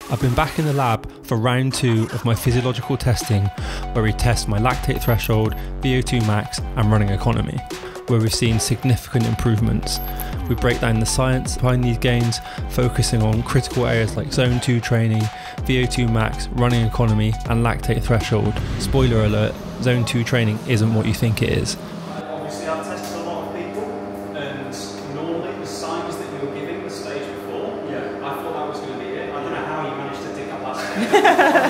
I've been back in the lab for round 2 of my physiological testing, where we test my lactate threshold, VO2 max and running economy, where we've seen significant improvements. We break down the science behind these gains, focusing on critical areas like zone 2 training, VO2 max, running economy and lactate threshold. Spoiler alert, zone 2 training isn't what you think it is. Obviously I've tested a lot of people, and normally the signs that you were giving the stage before, I thought that was going to be it. I don't know how you managed to dig up that stage.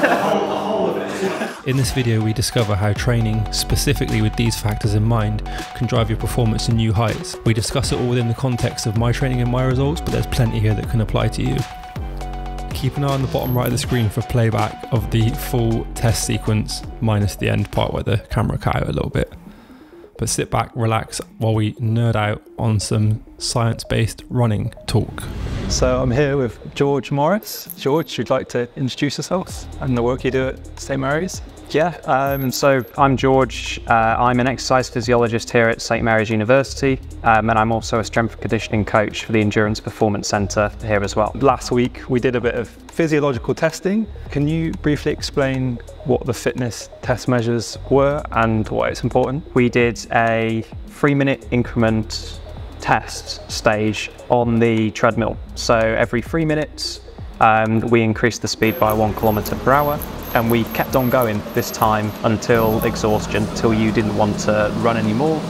the whole of it. In this video we discover how training, specifically with these factors in mind, can drive your performance to new heights. We discuss it all within the context of my training and my results, but there's plenty here that can apply to you. Keep an eye on the bottom right of the screen for playback of the full test sequence, minus the end part where the camera cut out a little bit. But sit back, relax, while we nerd out on some science-based running talk. So I'm here with George Morris. George, would you like to introduce yourself and the work you do at St Mary's? Yeah, so I'm George. I'm an exercise physiologist here at St Mary's University, and I'm also a strength and conditioning coach for the Endurance Performance Centre here as well. Last week we did a bit of physiological testing. Can you briefly explain what the fitness test measures were and why it's important? We did a 3-minute increment test stage on the treadmill. So every 3 minutes we increased the speed by 1 km/h. And we kept on going this time until exhaustion, until you didn't want to run anymore.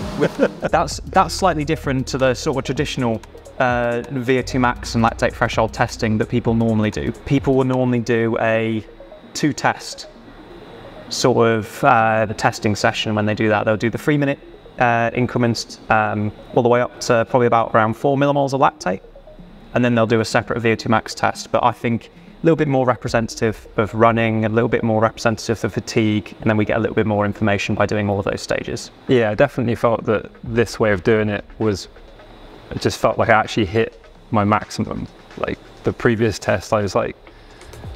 That's slightly different to the sort of traditional VO2 max and lactate threshold testing that people normally do. People will normally do a 2-test sort of the testing session. When they do that, they'll do the 3-minute increments all the way up to probably about around 4 millimoles of lactate, and then they'll do a separate VO2 max test. But I think a little bit more representative of running, a little bit more representative of fatigue, and then we get a little bit more information by doing all of those stages. Yeah, I definitely felt that this way of doing it just felt like I actually hit my maximum. Like the previous test, I was like,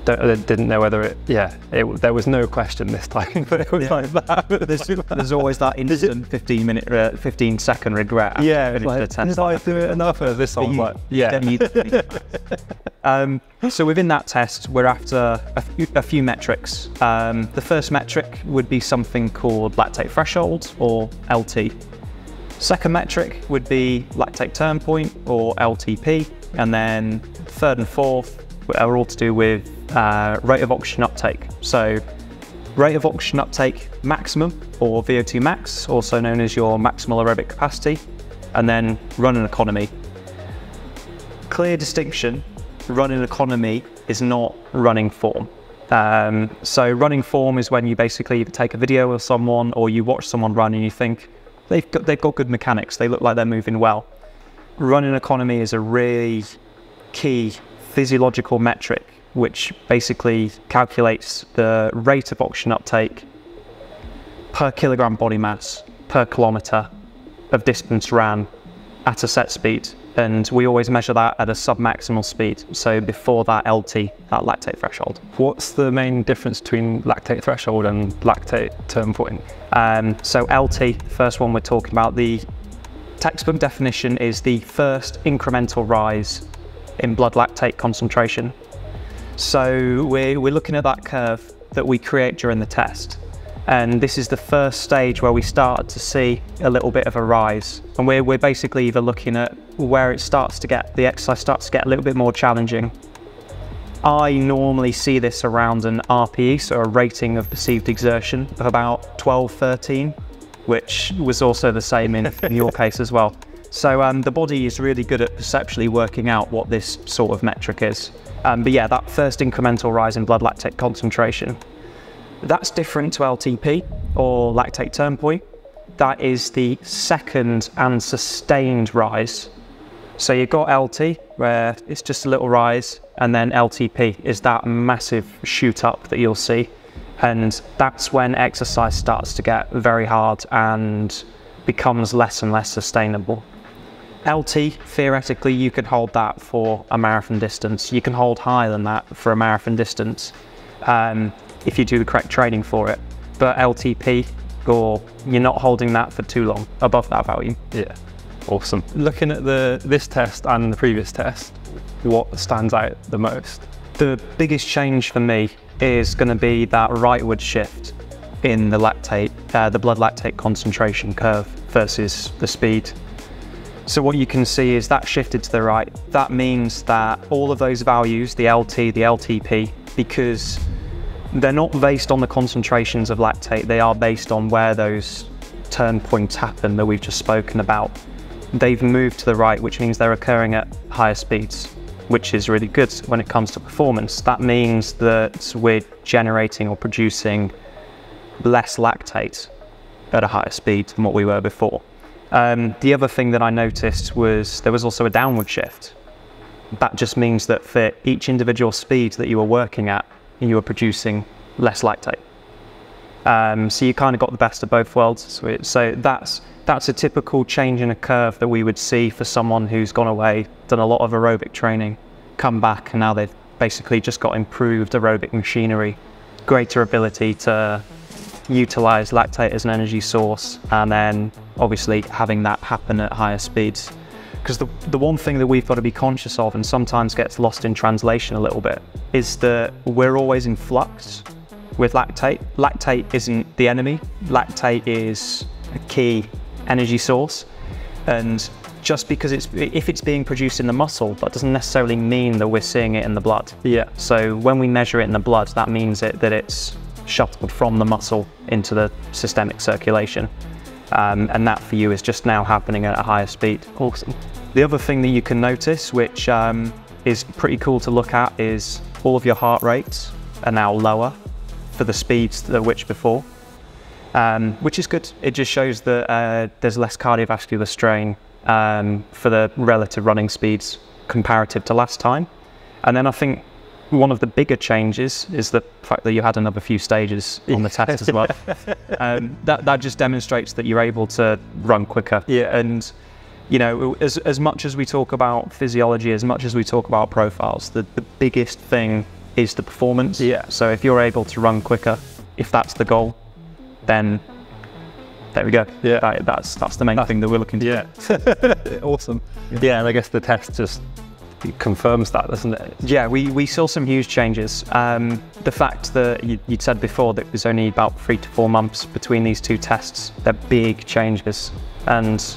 didn't know whether there was no question this time, but it was like that. There's always that instant 15-second regret. Yeah, it's like, did I do it enough? This one, like, So within that test, we're after a few metrics. The first metric would be something called lactate threshold, or LT. Second metric would be lactate turn point, or LTP. And then third and fourth are all to do with rate of oxygen uptake. So rate of oxygen uptake maximum, or VO2 max, also known as your maximal aerobic capacity, and then running economy. Clear distinction, running economy is not running form. So running form is when you basically either take a video of someone or you watch someone run and you think they've got good mechanics, they look like they're moving well. Running economy is a really key physiological metric which basically calculates the rate of oxygen uptake per kilogram body mass per kilometre of distance ran at a set speed. And we always measure that at a sub-maximal speed, so before that LT, that lactate threshold. What's the main difference between lactate threshold and lactate turn point? So LT, first one we're talking about, the textbook definition is the first incremental rise in blood lactate concentration. So we're looking at that curve that we create during the test. And this is the first stage where we start to see a little bit of a rise. And we're basically either looking at where the exercise starts to get a little bit more challenging. I normally see this around an RPE, so a rating of perceived exertion, of about 12, 13, which was also the same in your case as well. So the body is really good at perceptually working out what this sort of metric is. But yeah, that first incremental rise in blood lactate concentration, that's different to LTP, or lactate turn point. That is the second and sustained rise. So you've got LT, where it's just a little rise, and then LTP is that massive shoot up that you'll see. And that's when exercise starts to get very hard and becomes less and less sustainable. LT, theoretically, you can hold that for a marathon distance. You can hold higher than that for a marathon distance if you do the correct training for it. But LTP, or you're not holding that for too long above that value. Yeah, awesome. Looking at this test and the previous test, what stands out the most? The biggest change for me is going to be that rightward shift in the lactate, the blood lactate concentration curve versus the speed. So what you can see is that shifted to the right. That means that all of those values, the LT, the LTP, because they're not based on the concentrations of lactate, they are based on where those turn points happen that we've just spoken about. They've moved to the right, which means they're occurring at higher speeds, which is really good when it comes to performance. That means that we're generating or producing less lactate at a higher speed than what we were before. The other thing that I noticed was there was also a downward shift. That just means that for each individual speed that you were working at, you were producing less lactate. So you kind of got the best of both worlds. So that's a typical change in a curve that we would see for someone who's gone away, done a lot of aerobic training, come back, and now they've basically just got improved aerobic machinery, greater ability to utilize lactate as an energy source, and then obviously having that happen at higher speeds. Because the one thing that we've got to be conscious of, and sometimes gets lost in translation a little bit, is that we're always in flux with lactate. Lactate isn't the enemy. Lactate is a key energy source, and just because if it's being produced in the muscle, that doesn't necessarily mean that we're seeing it in the blood. Yeah. So when we measure it in the blood, that means that it's shuttled from the muscle into the systemic circulation. And that for you is just now happening at a higher speed. Awesome. The other thing that you can notice, which is pretty cool to look at, is all of your heart rates are now lower for the speeds that which before, which is good. It just shows that there's less cardiovascular strain for the relative running speeds comparative to last time. And then I think one of the bigger changes is the fact that you had another few stages on the test as well. That just demonstrates that you're able to run quicker. Yeah. And you know, as much as we talk about physiology, as much as we talk about profiles, the biggest thing is the performance. Yeah. So if you're able to run quicker, if that's the goal, then there we go. Yeah. That's the main thing that we're looking to do. Awesome. Yeah, and I guess the test just confirms that, doesn't it? Yeah, we saw some huge changes. The fact that you'd said before that there's only about 3 to 4 months between these two tests, they're big changes and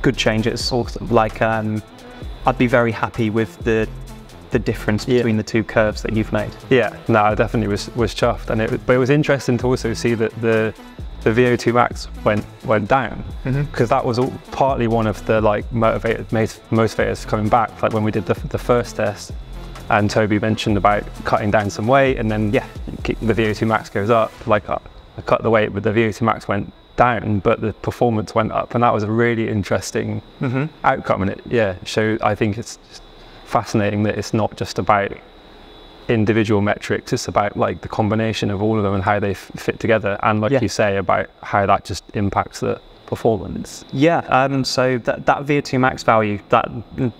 good changes. Like, I'd be very happy with the difference between the two curves that you've made. Yeah, no, I definitely was chuffed, and but it was interesting to also see that the VO2 max went down, because that was partly one of the like motivators coming back. Like when we did the first test, and Toby mentioned about cutting down some weight, and then the VO2 max goes up. Like I cut the weight, but the VO2 max went down, but the performance went up, and that was a really interesting outcome. And I think it's fascinating that it's not just about individual metrics, it's about like the combination of all of them and how they fit together, and like you say, about how that just impacts the performance. So that VO2 max value, that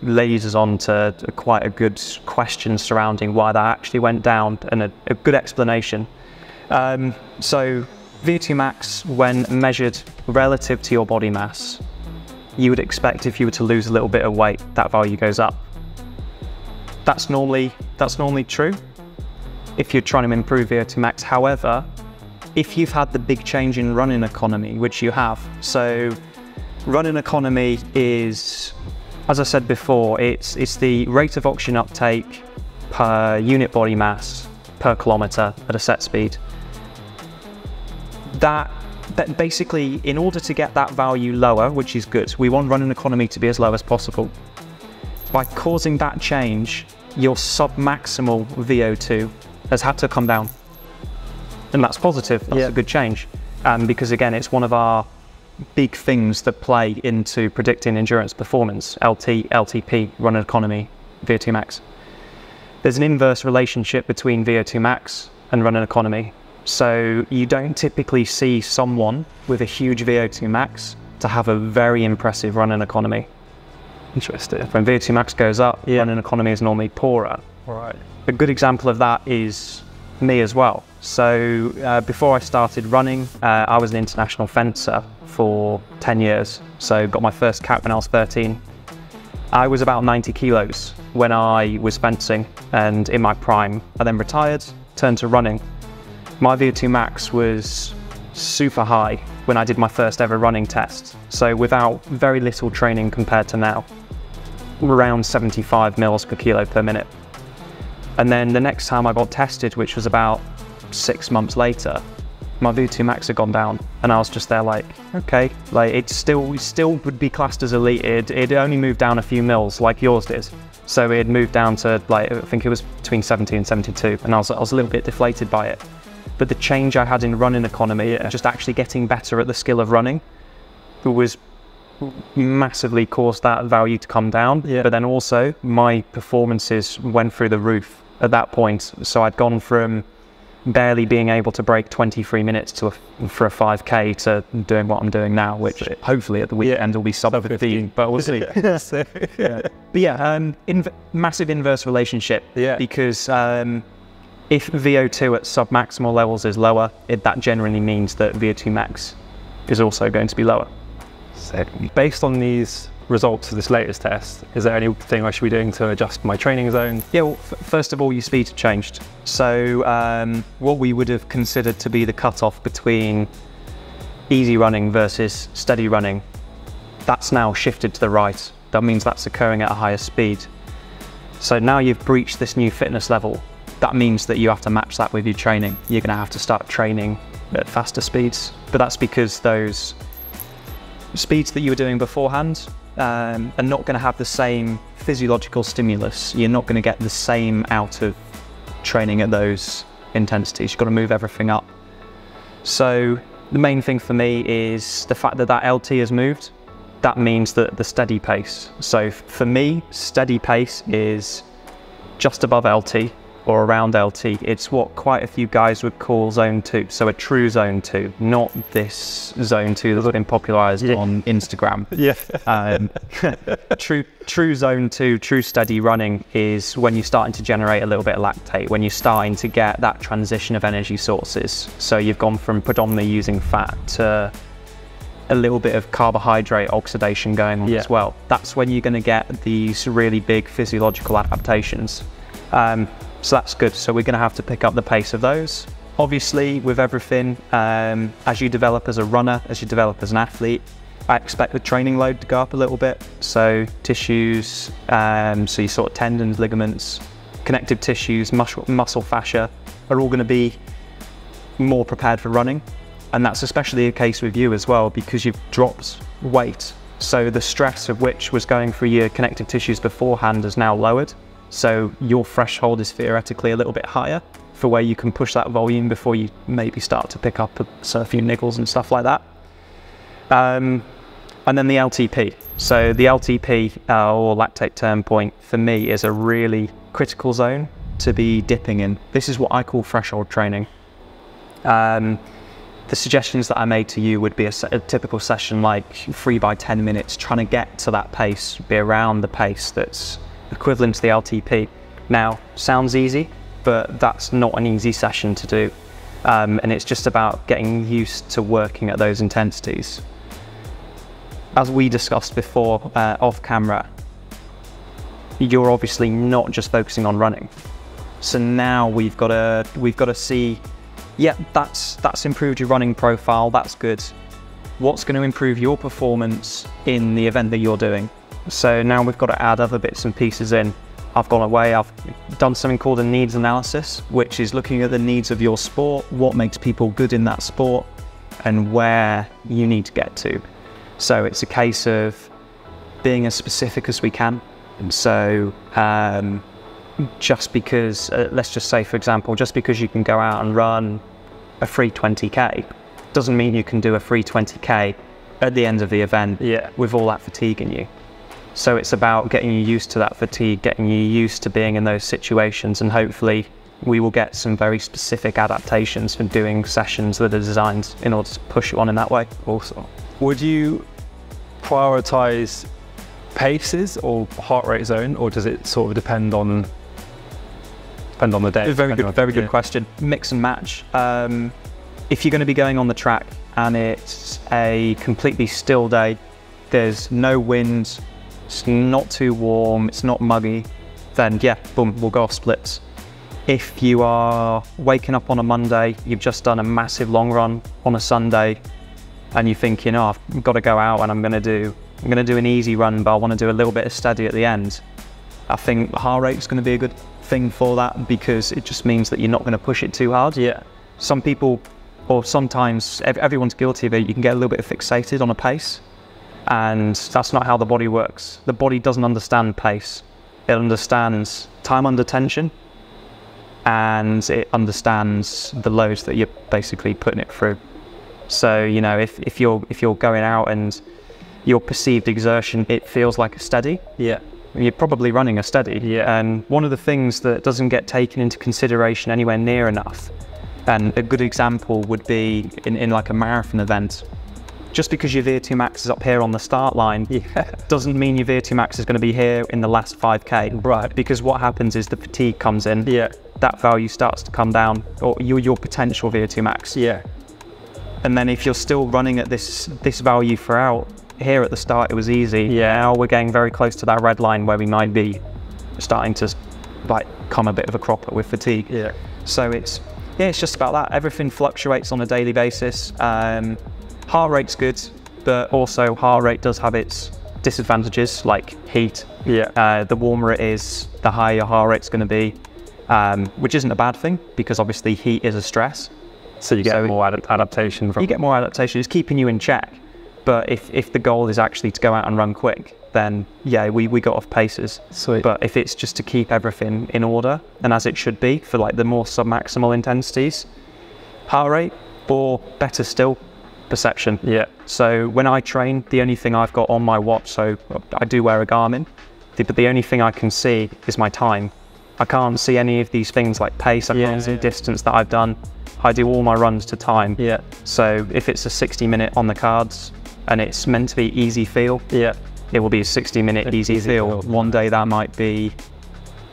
leads us on to quite a good question surrounding why that actually went down, and a good explanation. So VO2 max, when measured relative to your body mass, you would expect if you were to lose a little bit of weight, that value goes up. That's normally true if you're trying to improve VO2 max. However, if you've had the big change in running economy, which you have, so running economy is, as I said before, it's the rate of oxygen uptake per unit body mass per kilometre at a set speed. That basically, in order to get that value lower, which is good, we want running economy to be as low as possible. By causing that change, your sub-maximal VO2 has had to come down. And that's positive, that's a good change. Because again, it's one of our big things that play into predicting endurance performance, LT, LTP, running economy, VO2 max. There's an inverse relationship between VO2 max and running economy. So you don't typically see someone with a huge VO2 max to have a very impressive running economy. Interesting. When VO2 max goes up, running economy is normally poorer. Right. A good example of that is me as well. So before I started running, I was an international fencer for 10 years. So got my first cap when I was 13. I was about 90 kilos when I was fencing and in my prime. I then retired, turned to running. My VO2 max was super high when I did my first ever running test. So without very little training compared to now, around 75 mils per kilo per minute. And then the next time I got tested, which was about 6 months later, my VO2 max had gone down, and I was just there like, okay, like it still would be classed as elite. It only moved down a few mils like yours did. So it moved down to like, I think it was between 70 and 72, and I was a little bit deflated by it. But the change I had in running economy, just actually getting better at the skill of running, was massively caused that value to come down. But then also my performances went through the roof at that point. So I'd gone from barely being able to break 23 minutes for a 5k to doing what I'm doing now, which hopefully at the weekend will be sub 15, but we'll see. But yeah, massive inverse relationship, because if VO2 at sub-maximal levels is lower, that generally means that VO2 max is also going to be lower. So based on these results of this latest test, is there anything I should be doing to adjust my training zone? Yeah, well, first of all, your speed changed. So what we would have considered to be the cutoff between easy running versus steady running, that's now shifted to the right. That means that's occurring at a higher speed. So now you've breached this new fitness level. That means that you have to match that with your training. You're going to have to start training at faster speeds. But that's because those speeds that you were doing beforehand are not going to have the same physiological stimulus. You're not going to get the same out of training at those intensities. You've got to move everything up. So the main thing for me is the fact that LT has moved. That means that the steady pace. So for me, steady pace is just above LT or around LT. It's what quite a few guys would call zone 2. So a true zone 2, not this zone 2 that's been popularized on Instagram. True zone 2, true steady running is when you're starting to generate a little bit of lactate, when you're starting to get that transition of energy sources. So you've gone from predominantly using fat to a little bit of carbohydrate oxidation going on as well. That's when you're going to get these really big physiological adaptations. So that's good. So we're going to have to pick up the pace of those. Obviously, with everything, as you develop as a runner, as you develop as an athlete, I expect the training load to go up a little bit. So tissues, so your sort of tendons, ligaments, connective tissues, muscle fascia are all going to be more prepared for running. And that's especially the case with you as well, because you've dropped weight. So the stress of which was going through your connective tissues beforehand is now lowered. So your threshold is theoretically a little bit higher for where you can push that volume before you maybe start to pick up a few niggles and stuff like that. And then the LTP. So the LTP, or lactate turn point, for me is a really critical zone to be dipping in. This is what I call threshold training. The suggestions that I made to you would be a typical session like 3 by 10 minutes, trying to get to that pace, be around the pace that's equivalent to the LTP. Now, sounds easy, but that's not an easy session to do. And it's just about getting used to working at those intensities. As we discussed before off camera, you're obviously not just focusing on running. So now we've got to see, yeah, that's improved your running profile, that's good. What's going to improve your performance in the event that you're doing? So now we've got to add other bits and pieces in. I've gone away, I've done something called a needs analysis, which is looking at the needs of your sport, what makes people good in that sport, and where you need to get to. So it's a case of being as specific as we can. And so just because, let's just say, for example, just because you can go out and run a free 20k, doesn't mean you can do a free 20k at the end of the event with all that fatigue in you. So it's about getting you used to that fatigue, getting you used to being in those situations, and hopefully we will get some very specific adaptations for doing sessions that are designed in order to push you on in that way. Awesome. Would you prioritize paces or heart rate zone, or does it sort of depend on the day? Very good question. Mix and match. If you're going to be going on the track and it's a completely still day, there's no wind, it's not too warm, it's not muggy, then yeah, boom, we'll go off splits. If you are waking up on a Monday, you've just done a massive long run on a Sunday, and you're thinking, oh, I've got to go out and I'm going to do an easy run, but I want to do a little bit of steady at the end. I think heart rate is going to be a good thing for that, because it just means that you're not going to push it too hard. Yeah. Some people, or sometimes everyone's guilty of it, you can get a little bit fixated on a pace, and that's not how the body works. The body doesn't understand pace. It understands time under tension, and it understands the loads that you're basically putting it through. So, you know, if you're going out and your perceived exertion, it feels like a steady, Yeah. you're probably running a steady. Yeah. And one of the things that doesn't get taken into consideration anywhere near enough, and a good example would be in like a marathon event. Just because your VO2 max is up here on the start line, doesn't mean your VO2 max is going to be here in the last 5K. Right. Because what happens is the fatigue comes in. Yeah. That value starts to come down, or your potential VO2 max. Yeah. And then if you're still running at this value throughout, here at the start it was easy. Yeah. Now we're getting very close to that red line where we might be starting to like come a bit of a cropper with fatigue. Yeah. So it's just about that. Everything fluctuates on a daily basis. Heart rate's good, but also heart rate does have its disadvantages, like heat. Yeah. The warmer it is, the higher your heart rate's going to be, which isn't a bad thing, because obviously heat is a stress. So you get more adaptation from. You get more adaptation. It's keeping you in check. But if the goal is actually to go out and run quick, then yeah, we got off paces. Sweet. But if it's just to keep everything in order and as it should be for like the more submaximal intensities, heart rate, or better still, perception. Yeah. So when I train, the only thing I've got on my watch, so I do wear a Garmin, but the only thing I can see is my time. I can't see any of these things like pace, I can't see distance that I've done. I do all my runs to time. Yeah. So if it's a 60-minute on the cards and it's meant to be easy feel, Yeah. it will be a 60-minute easy feel. One day that might be,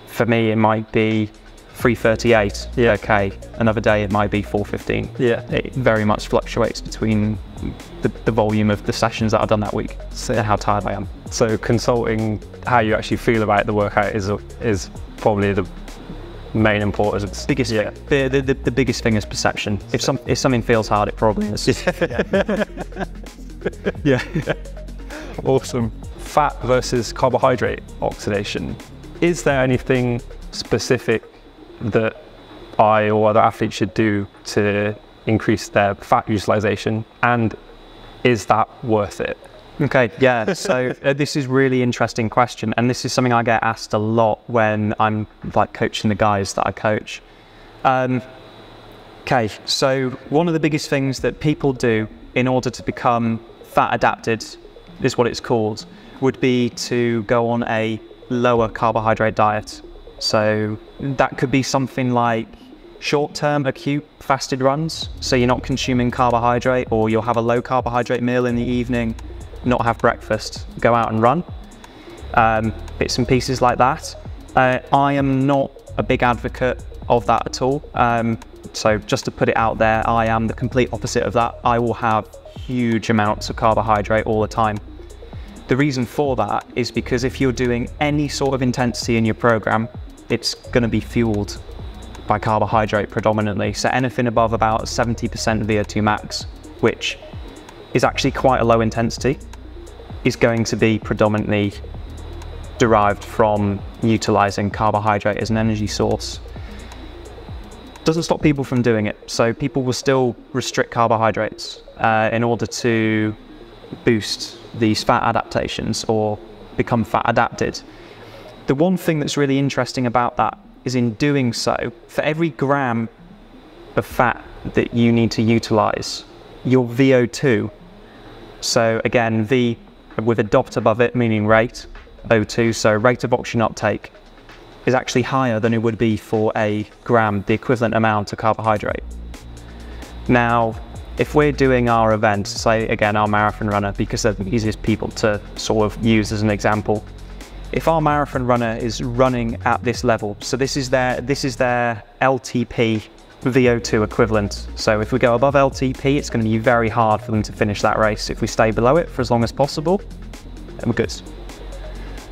for me, it might be 3:38. Yeah. Okay. Another day it might be 4:15. Yeah. It very much fluctuates between the volume of the sessions that I've done that week and how tired I am. So consulting how you actually feel about the workout is probably the main importance. Biggest thing. The biggest thing is perception. If something feels hard, it probably is. Yeah. Awesome. Fat versus carbohydrate oxidation. Is there anything specific that I or other athletes should do to increase their fat utilization, and is that worth it? Okay, yeah, so this is really interesting question, and this is something I get asked a lot when I'm like coaching the guys that I coach. Okay, so one of the biggest things that people do in order to become fat adapted, is what it's called, would be to go on a lower carbohydrate diet. So that could be something like short-term acute fasted runs, so you're not consuming carbohydrate, or you'll have a low carbohydrate meal in the evening, not have breakfast, go out and run. Bits and pieces like that. I am not a big advocate of that at all. So just to put it out there, I am the complete opposite of that. I will have huge amounts of carbohydrate all the time. The reason for that is because if you're doing any sort of intensity in your program, it's going to be fueled by carbohydrate predominantly. So anything above about 70% VO2 max, which is actually quite a low intensity, is going to be predominantly derived from utilizing carbohydrate as an energy source. Doesn't stop people from doing it. So people will still restrict carbohydrates in order to boost these fat adaptations or become fat adapted. The one thing that's really interesting about that is in doing so, for every gram of fat that you need to utilize, your VO2, so again, V with a dot above it, meaning rate, O2, so rate of oxygen uptake, is actually higher than it would be for a gram, the equivalent amount of carbohydrate. Now, if we're doing our event, say again, our marathon runner, because they're the easiest people to sort of use as an example, if our marathon runner is running at this level, so this is their LTP VO2 equivalent. So if we go above LTP, it's going to be very hard for them to finish that race. If we stay below it for as long as possible, then we're good.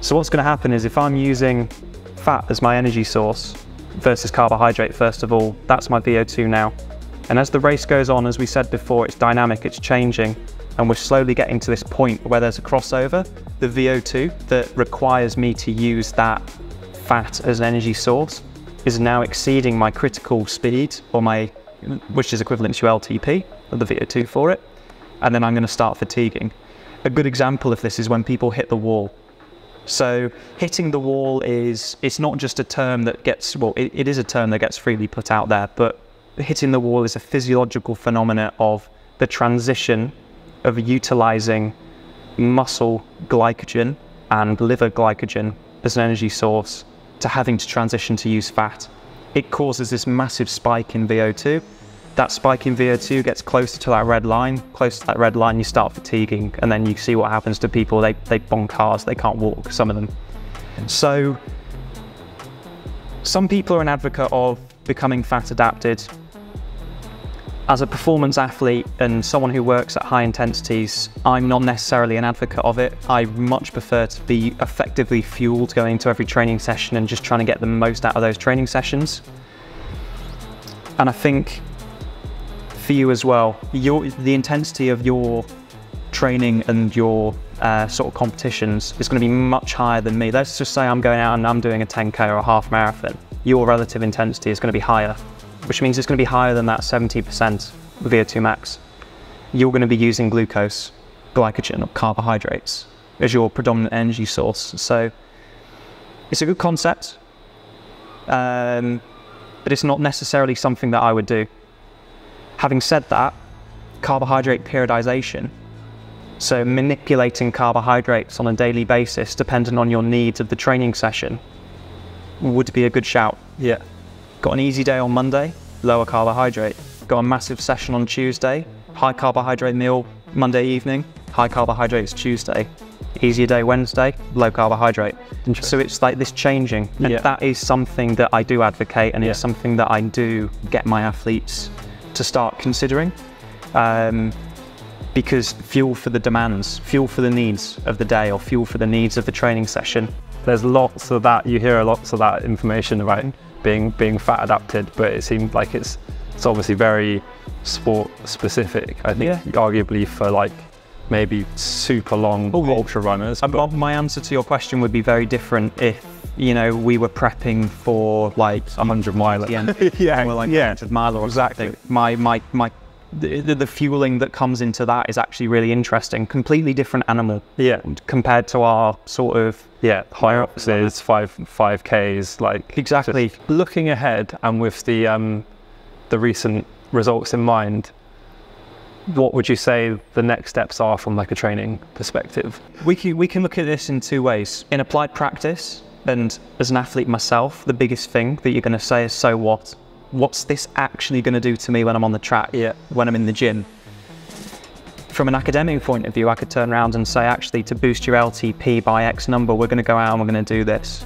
So what's going to happen is if I'm using fat as my energy source versus carbohydrate, first of all, that's my VO2 now. And as the race goes on, as we said before, it's dynamic, it's changing, and we're slowly getting to this point where there's a crossover. The VO2 that requires me to use that fat as an energy source is now exceeding my critical speed, or which is equivalent to LTP, or the VO2 for it, and then I'm going to start fatiguing. A good example of this is when people hit the wall. So hitting the wall it's not just a term that gets, well, it is a term that gets freely put out there, but hitting the wall is a physiological phenomenon of the transition of utilizing muscle glycogen and liver glycogen as an energy source to having to transition to use fat. It causes this massive spike in VO2. That spike in VO2 gets closer to that red line. Close to that red line, you start fatiguing, and then you see what happens to people. They bonk cars, they can't walk, some of them. So some people are an advocate of becoming fat adapted. As a performance athlete and someone who works at high intensities, I'm not necessarily an advocate of it. I much prefer to be effectively fueled going into every training session and just trying to get the most out of those training sessions. And I think for you as well, the intensity of your training and your sort of competitions is going to be much higher than me. Let's just say I'm going out and I'm doing a 10K or a half marathon. Your relative intensity is going to be higher, which means it's going to be higher than that 70% VO2 max. You're going to be using glucose, glycogen, or carbohydrates as your predominant energy source. So it's a good concept, but it's not necessarily something that I would do. Having said that, carbohydrate periodization, so manipulating carbohydrates on a daily basis depending on your needs of the training session, would be a good shout. Yeah. Got an easy day on Monday, lower carbohydrate. Got a massive session on Tuesday, high carbohydrate meal Monday evening, high carbohydrates Tuesday. Easier day Wednesday, low carbohydrate. So it's like this changing, and that is something that I do advocate, and it's something that I do get my athletes to start considering, because fuel for the demands, fuel for the needs of the day, or fuel for the needs of the training session. There's lots of that, you hear lots of that information about being fat adapted, but it seems like it's obviously very sport specific. I think arguably for like maybe super long ultra runners. My answer to your question would be very different if, you know, we were prepping for like 100 miler. Yeah, or like 100 miler or exactly. The fueling that comes into that is actually really interesting. Completely different animal. Yeah. Compared to our sort of high ups is 5Ks, like exactly. Just looking ahead and with the recent results in mind, what would you say the next steps are from like a training perspective? We can look at this in two ways. In applied practice, and as an athlete myself, the biggest thing that you're going to say is, so what? What's this actually going to do to me when I'm on the track, when I'm in the gym? From an academic point of view, I could turn around and say, actually, to boost your LTP by X number, we're going to go out and we're going to do this.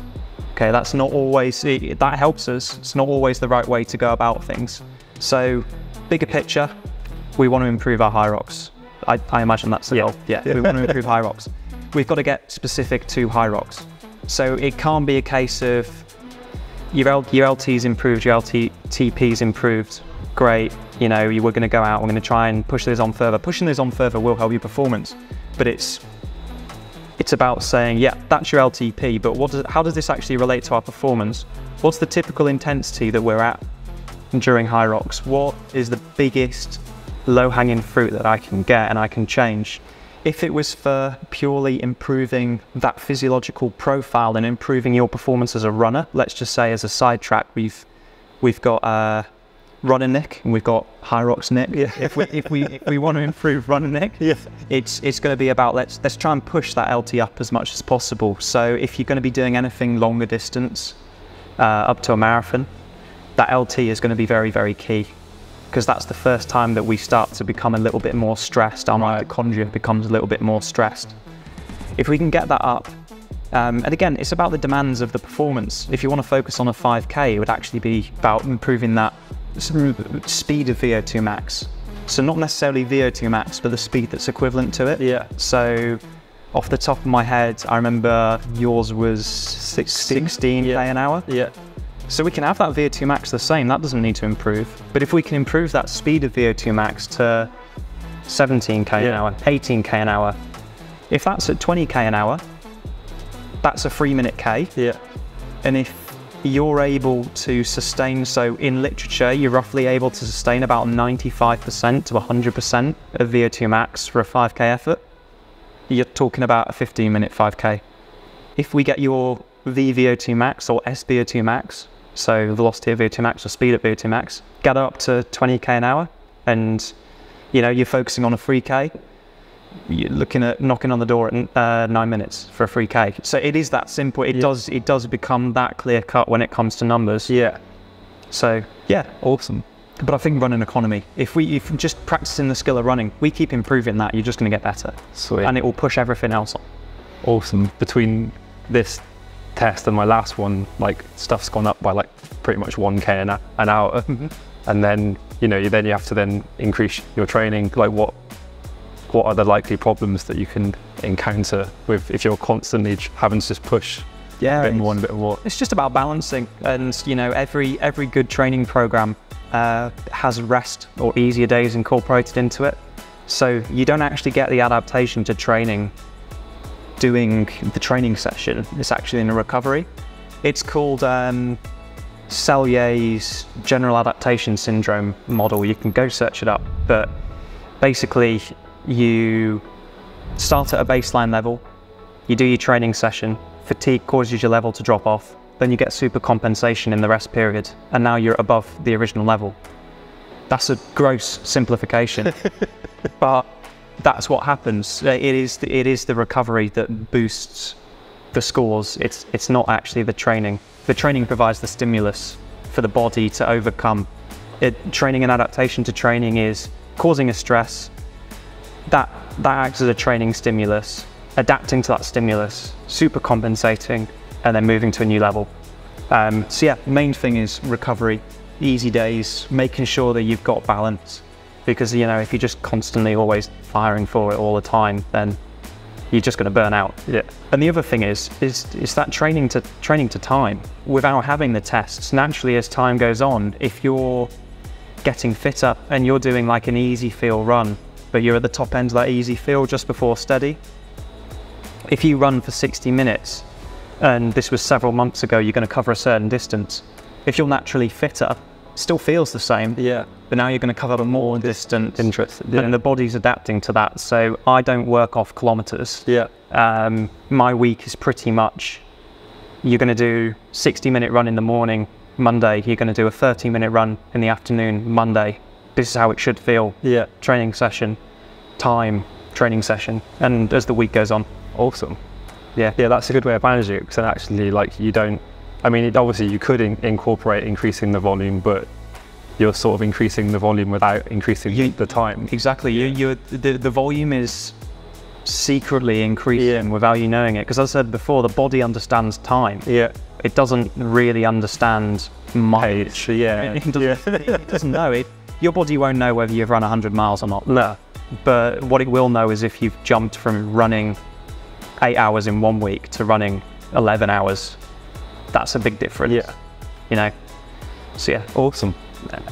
Okay, that's not always, that helps us. It's not always the right way to go about things. So, bigger picture, we want to improve our high rocks. I imagine that's the goal. Yeah, we want to improve high rocks. We've got to get specific to high rocks. So it can't be a case of your LT's improved, your LTP's improved, great, you know, we're going to go out, we're going to try and push this on further. Pushing this on further will help your performance, but it's about saying, yeah, that's your LTP, but how does this actually relate to our performance? What's the typical intensity that we're at during high rocks? What is the biggest low-hanging fruit that I can get and I can change? If it was for purely improving that physiological profile and improving your performance as a runner, let's just say as a sidetrack, we've got runner Nick and we've got high rocks Nick. Yeah. If we want to improve runner Nick, it's going to be about let's try and push that LT up as much as possible. So if you're going to be doing anything longer distance, up to a marathon, that LT is going to be very, very key, because that's the first time that we start to become a little bit more stressed. Our mitochondria becomes a little bit more stressed. If we can get that up, and again, it's about the demands of the performance. If you want to focus on a 5K, it would actually be about improving that speed of VO2 max. So not necessarily VO2 max, but the speed that's equivalent to it. Yeah. So off the top of my head, I remember yours was 16k an hour. Yeah. So we can have that VO2 max the same, that doesn't need to improve. But if we can improve that speed of VO2 max to 17k an hour, 18k an hour, if that's at 20k an hour, that's a 3-minute K. Yeah. And if you're able to sustain, so in literature, you're roughly able to sustain about 95% to 100% of VO2 max for a 5k effort, you're talking about a 15-minute 5k. If we get your VO2 max or SVO2 max, so velocity of VO2 max or speed of VO2 max, get up to 20k an hour, and you know, you're focusing on a 3k, you're looking at knocking on the door at 9 minutes for a 3k. So it is that simple. It does become that clear cut when it comes to numbers. Yeah. So yeah, Awesome. but I think running economy, if just practicing the skill of running, we keep improving that, you're just going to get better. Sweet. And it will push everything else on. Awesome. Between this test and my last one, like stuff's gone up by like pretty much 1k an hour. Mm-hmm. And then, you know, you have to then increase your training. Like what are the likely problems that you can encounter with if you're constantly having to just push a bit more and a bit more? It's just about balancing, and you know, every good training program has rest or easier days incorporated into it. So you don't actually get the adaptation to training doing the training session. It's actually in a recovery. It's called Selye's General Adaptation Syndrome model. You can go search it up, but basically you start at a baseline level, you do your training session, fatigue causes your level to drop off, then you get super compensation in the rest period, and now you're above the original level. That's a gross simplification, but that's what happens. It is the recovery that boosts the scores. It's not actually the training. The training provides the stimulus for the body to overcome. Training and adaptation to training is causing a stress. That acts as a training stimulus, adapting to that stimulus, super compensating, and then moving to a new level. So yeah, main thing is recovery, easy days, making sure that you've got balance. Because, you know, if you're just constantly always firing for it all the time, then you're just going to burn out. Yeah. And the other thing is that training to time. Without having the tests, naturally as time goes on, if you're getting fitter and you're doing like an easy feel run, but you're at the top end of that easy feel just before steady, if you run for 60 minutes, and this was several months ago, you're going to cover a certain distance. If you're naturally fitter, it still feels the same. Yeah. But now you're going to cover more distance. Interesting. Yeah. And the body's adapting to that. So I don't work off kilometers. Yeah. My week is pretty much, you're going to do 60-minute run in the morning, Monday. You're going to do a 30-minute run in the afternoon, Monday. This is how it should feel. Yeah. Training session, time, training session. And as the week goes on. Awesome. Yeah. Yeah, that's a good way of managing it, because then actually, like, you don't, I mean, obviously you could incorporate increasing the volume, but you're sort of increasing the volume without increasing the time. Exactly. Yeah. The volume is secretly increasing without you knowing it. Because as I said before, the body understands time. Yeah. It doesn't really understand mileage. Yeah. It doesn't know it. Your body won't know whether you've run 100 miles or not. No. But what it will know is if you've jumped from running 8 hours in 1 week to running 11 hours. That's a big difference. Yeah. You know. So yeah. Awesome.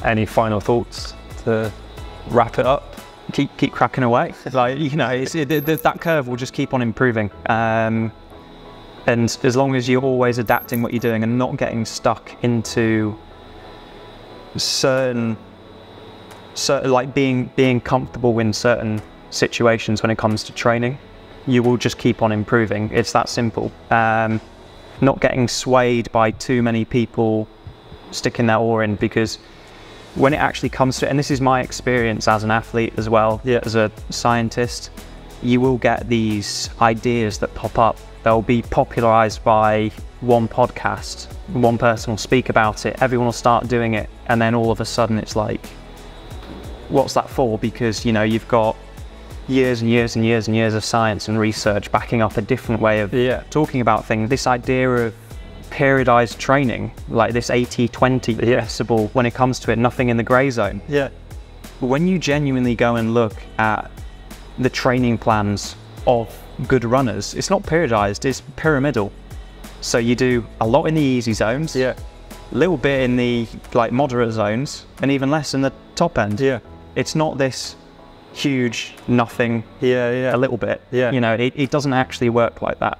Any final thoughts to wrap it up? Keep cracking away. Like, you know, that curve will just keep on improving. And as long as you're always adapting what you're doing and not getting stuck into certain like being comfortable in certain situations when it comes to training, you will just keep on improving. It's that simple. Not getting swayed by too many people sticking their oar in, because when it actually comes to it, and this is my experience as an athlete as well, as a scientist, you will get these ideas that pop up. They'll be popularized by one podcast, one person will speak about it, everyone will start doing it, and then all of a sudden it's like, what's that for? Because, you know, you've got years and years and years and years of science and research backing up a different way of talking about things. This idea of periodized training, like this 80-20 principle, when it comes to it, nothing in the gray zone. Yeah. When you genuinely go and look at the training plans of good runners, it's not periodized, it's pyramidal. So you do a lot in the easy zones, a little bit in the like moderate zones, and even less in the top end. It's not this huge nothing, a little bit. You know, it doesn't actually work like that.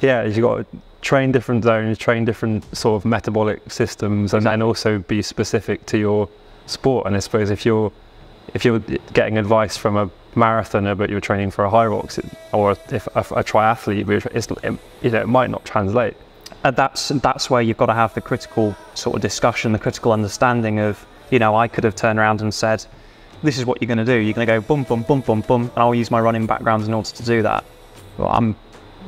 You've got to train different zones, train different sort of metabolic systems, and then also be specific to your sport. And I suppose if you're getting advice from a marathoner but you're training for a high rocks, or if a triathlete, it might not translate. That's where you've got to have the critical sort of discussion, the critical understanding of, you know, I could have turned around and said, this is what you're going to do. You're going to go bum, bum, bum, bum, bum, and I'll use my running background in order to do that. Well, I'm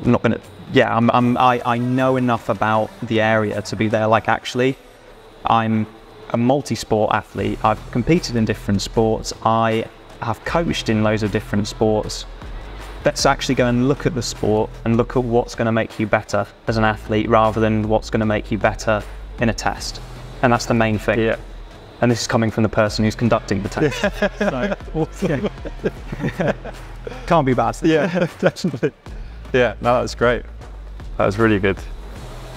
not going to, I know enough about the area to be there. Like, actually, I'm a multi-sport athlete. I've competed in different sports. I have coached in loads of different sports. Let's actually go and look at the sport and look at what's going to make you better as an athlete rather than what's going to make you better in a test. And that's the main thing. And this is coming from the person who's conducting the test. So, awesome. Can't be bad. Definitely. No, that's great. That was really good.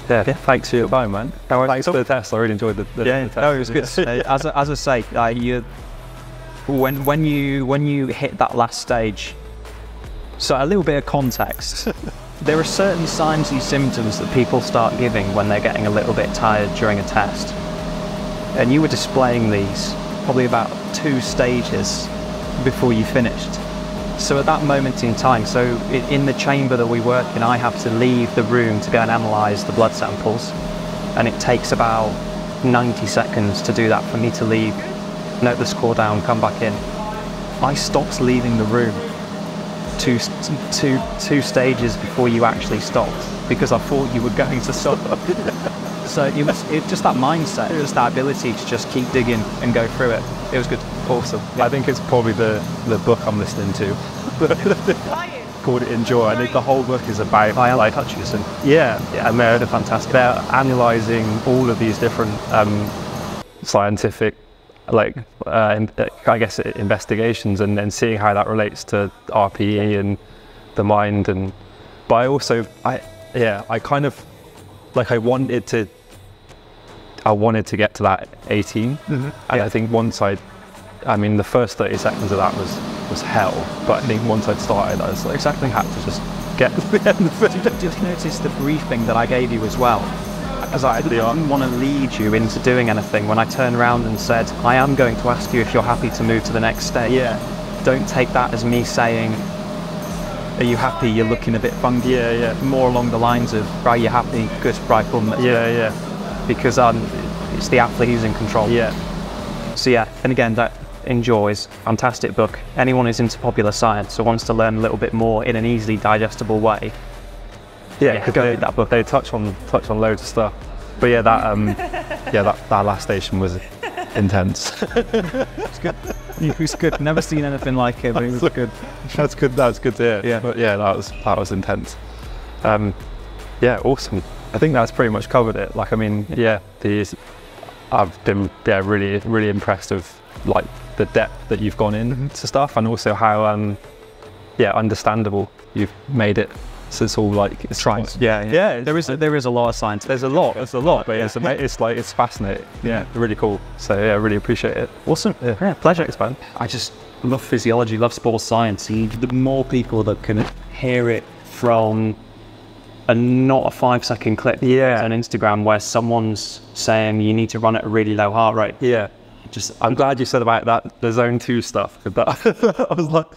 Thanks for your time, man. Thanks for the test. I really enjoyed the test. No, it was good. As I say, when you hit that last stage, so a little bit of context. There are certain signs and symptoms that people start giving when they're getting a little bit tired during a test. And you were displaying these probably about 2 stages before you finished. So at that moment in time, so in the chamber that we work in, I have to leave the room to go and analyse the blood samples. And it takes about 90 seconds to do that for me to leave, note the score down, come back in. I stopped leaving the room two stages before you actually stopped, because I thought you were going to stop. So it was just that mindset, just that ability to just keep digging and go through it. It was good. Awesome. I think it's probably the book I'm listening to called Enjoy. I think the whole book is about like Hutchinson. And they're fantastic. They're analysing all of these different scientific, I guess, investigations, and then seeing how that relates to RPE and the mind. But I also, I kind of, like, I wanted to get to that 18. And I think once I mean, the first 30 seconds of that was hell. But I think once I'd started, I was like, exactly had to just get to the end of it. Did you notice the briefing that I gave you as well? As I didn't want to lead you into doing anything. When I turned around and said, I am going to ask you if you're happy to move to the next stage. Don't take that as me saying, are you happy? You're looking a bit funky. More along the lines of, right, you're happy? Good, right, boom. Because it's the athlete who's in control. So and again, that Enjoy's fantastic book. Anyone who's into popular science or wants to learn a little bit more in an easily digestible way, go read that book. They touch on loads of stuff. But that last station was intense. It's good. It was good. Never seen anything like it, but it was good. That's good. That's good to hear. But that was intense. Awesome. I think that's pretty much covered it. Like, I mean, I've been really, really impressed with like the depth that you've gone into stuff, and also how understandable you've made it. So it's all like it's science. There is a lot of science. There's a lot, but it's fascinating. Really cool. So I really appreciate it. Awesome. Pleasure. Thanks, man. I just love physiology, love sports science. And the more people that can hear it from not a 5-second clip on Instagram where someone's saying you need to run at a really low heart rate. I'm glad you said about that, the zone 2 stuff. I was like,